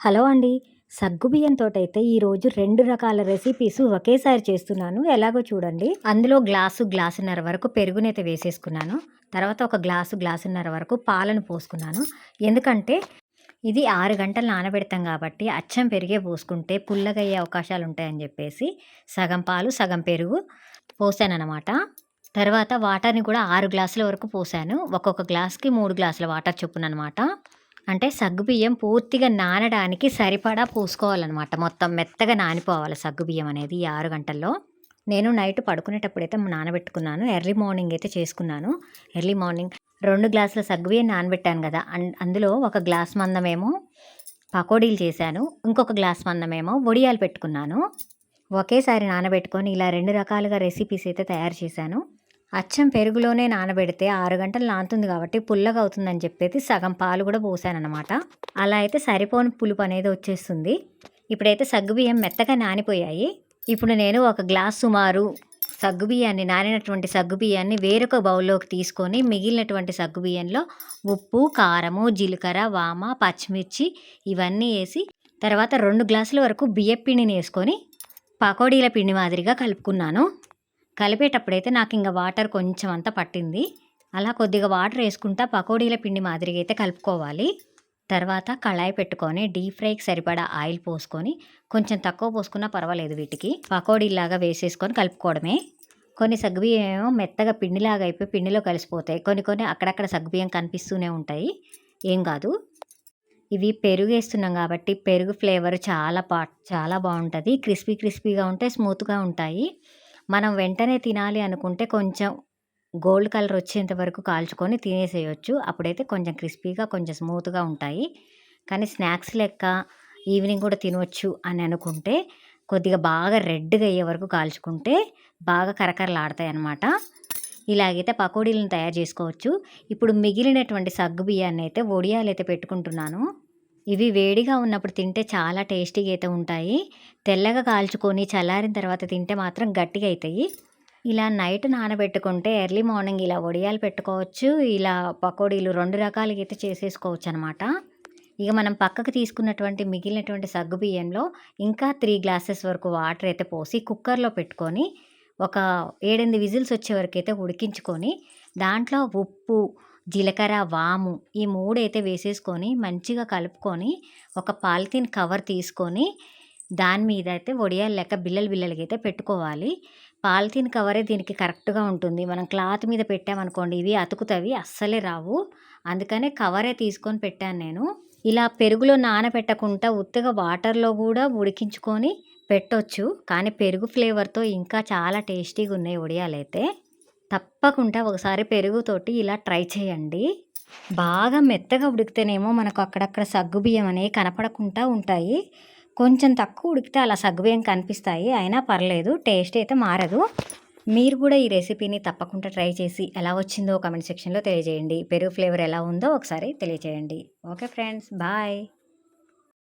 Hello అండి. సగ్గుబియ్యంతోటైతే ఈరోజు 2 రకాల రెసిపీస్ ఒకేసారి చేస్తున్నాను. ఎలాగో చూడండి. అందులో గ్లాసున్నర వరకు పెరుగునైతే వేసేసుకున్నాను. తర్వాత ఒక గ్లాసున్నర వరకు పాలను పోసుకున్నాను. ఎందుకంటే ఇది 6 గంటలు నానబెడతాం కాబట్టి అచ్చం పెరిగే పోసుకుంటే పుల్లగయ్యే అవకాశాలుంటాయని చెప్పేసి సగం పాలు, సగం పెరుగు పోసాననమాట. తర్వాత వాటర్‌ని కూడా 6 గ్లాసుల వరకు పోసాను. ఒక్కొక్క గ్లాస్‌కి 3 గ్లాసుల వాటర్ చొప్పుననమాట. అంటే సగ్గుబియ్యం పూర్తిగా నానడానికి సరిపడా పోసుకోవాలనమాట. మొత్తం మెత్తగా నానిపోవాలి సగ్గుబియ్యం అనేది ఈ 6 గంటల్లో. నేను నైట్ పడుకునేటప్పుడైతే నానబెట్టుకున్నాను. ఎర్లీ మార్నింగ్ అయితే చేసుకున్నాను. ఎర్లీ మార్నింగ్ 2 గ్లాసుల సగ్గుబియ్యం నానబెట్టాను కదా! అందులో ఒక గ్లాస్ మందమేమో పకోడీలు చేశాను. ఇంకొక గ్లాస్ మందమేమో వడియాలు పెట్టుకున్నాను. ఒకేసారి నానబెట్టుకొని ఇలా 2 రకాలుగా రెసిపీస్ అయితే తయారు చేశాను. అచ్చం పెరుగులోనే నానబెడితే 6 గంటలు నానుతుంది కాబట్టి పుల్లగా అవుతుందని చెప్పేసి సగం పాలు కూడా పోసాననమాట. అలా అయితే సరిపోని పులుపు అనేది వచ్చేస్తుంది. ఇప్పుడైతే సగ్గుబియ్యం మెత్తగా నానిపోయాయి. ఇప్పుడు నేను ఒక గ్లాస్ సుమారు నానినటువంటి సగ్గుబియ్యాన్ని వేరొక బౌల్లోకి తీసుకొని మిగిలినటువంటి సగ్గుబియ్యంలో ఉప్పు, కారము, జీలకర్ర, వామ, పచ్చిమిర్చి ఇవన్నీ వేసి తర్వాత 2 గ్లాసుల వరకు బియ్యపు పిండిని వేసుకొని పకోడీల పిండి మాదిరిగా కలుపుకున్నాను. కలిపేటప్పుడైతే నాకు ఇంకా వాటర్ కొంచెం అంతా పట్టింది. అలా కొద్దిగా వాటర్ వేసుకుంటా పకోడీల పిండి మాదిరిగా అయితే కలుపుకోవాలి. తర్వాత కళాయి పెట్టుకొని డీప్ ఫ్రైకి సరిపడా ఆయిల్ పోసుకొని కొంచెం తక్కువ పోసుకున్నా పర్వాలేదు, వీటికి పకోడీలాగా వేసేసుకొని కలుపుకోవడమే. కొన్ని సగ్గుబియ్యం ఏమో మెత్తగా పిండిలాగా అయిపోయి పిండిలో కలిసిపోతాయి. కొన్ని అక్కడక్కడ సగ్గుబియ్యం కనిపిస్తూనే ఉంటాయి. ఏం కాదు. ఇవి పెరుగు వేస్తున్నాం కాబట్టి పెరుగు ఫ్లేవర్ చాలా బాగుంటుంది. క్రిస్పీగా ఉంటాయి, స్మూత్గా ఉంటాయి. మనం వెంటనే తినాలి అనుకుంటే కొంచెం గోల్డ్ కలర్ వచ్చేంత వరకు కాల్చుకొని తినేసేయొచ్చు. అప్పుడైతే కొంచెం క్రిస్పీగా, కొంచెం స్మూత్గా ఉంటాయి. కానీ స్నాక్స్ లెక్క ఈవినింగ్ కూడా తినవచ్చు అని అనుకుంటే కొద్దిగా బాగా రెడ్గా అయ్యే వరకు కాల్చుకుంటే బాగా కరకరలాడతాయి అన్నమాట. ఇలాగైతే పకోడీలను తయారు చేసుకోవచ్చు. ఇప్పుడు మిగిలినటువంటి సగ్గుబియ్యాన్ని అయితే వడియాలైతే పెట్టుకుంటున్నాను. ఇవి వేడిగా ఉన్నప్పుడు తింటే చాలా టేస్టీగా అయితే ఉంటాయి. తెల్లగా కాల్చుకొని చల్లారిన తర్వాత తింటే మాత్రం గట్టిగా అవుతాయి. ఇలా నైట్ నానబెట్టుకుంటే ఎర్లీ మార్నింగ్ ఇలా వడియాలు పెట్టుకోవచ్చు. ఇలా పకోడీలు 2 రకాలుగా అయితే చేసేసుకోవచ్చు అనమాట. ఇక మనం పక్కకు తీసుకున్నటువంటి మిగిలినటువంటి సగ్గుబియ్యంలో ఇంకా 3 గ్లాసెస్ వరకు వాటర్ అయితే పోసి కుక్కర్లో పెట్టుకొని ఒక 7-8 విజిల్స్ వచ్చే వరకు అయితే ఉడికించుకొని దాంట్లో ఉప్పు, జీలకర్ర, వాము ఈ 3 అయితే వేసేసుకొని మంచిగా కలుపుకొని ఒక పాలిథిన్ కవర్ తీసుకొని దాని మీద అయితే వడియాలు లెక్క బిల్లలుగా అయితే పెట్టుకోవాలి. పాలిథిన్ కవరే దీనికి కరెక్ట్గా ఉంటుంది. మనం క్లాత్ మీద పెట్టామనుకోండి ఇవి అతుకుతవి, అస్సలే రావు. అందుకనే కవరే తీసుకొని పెట్టాను నేను. ఇలా పెరుగులో నానబెట్టకుండా ఉత్తగా వాటర్లో కూడా ఉడికించుకొని పెట్టొచ్చు. కానీ పెరుగు ఫ్లేవర్తో ఇంకా చాలా టేస్టీగా ఉన్నాయి వడియాలైతే. తప్పకుండా ఒకసారి పెరుగుతోటి ఇలా ట్రై చేయండి. బాగా మెత్తగా ఉడికితేనేమో మనకు అక్కడక్కడ సగ్గుబియ్యం అనేవి కనపడకుండా ఉంటాయి. కొంచెం తక్కువ ఉడికితే అలా సగ్గుబియ్యం కనిపిస్తాయి. అయినా పర్లేదు, టేస్ట్ అయితే మారదు. మీరు కూడా ఈ రెసిపీని తప్పకుండా ట్రై చేసి ఎలా వచ్చిందో కామెంట్ సెక్షన్లో తెలియజేయండి. పెరుగు ఫ్లేవర్ ఎలా ఉందో ఒకసారి తెలియజేయండి. Okay friends, bye.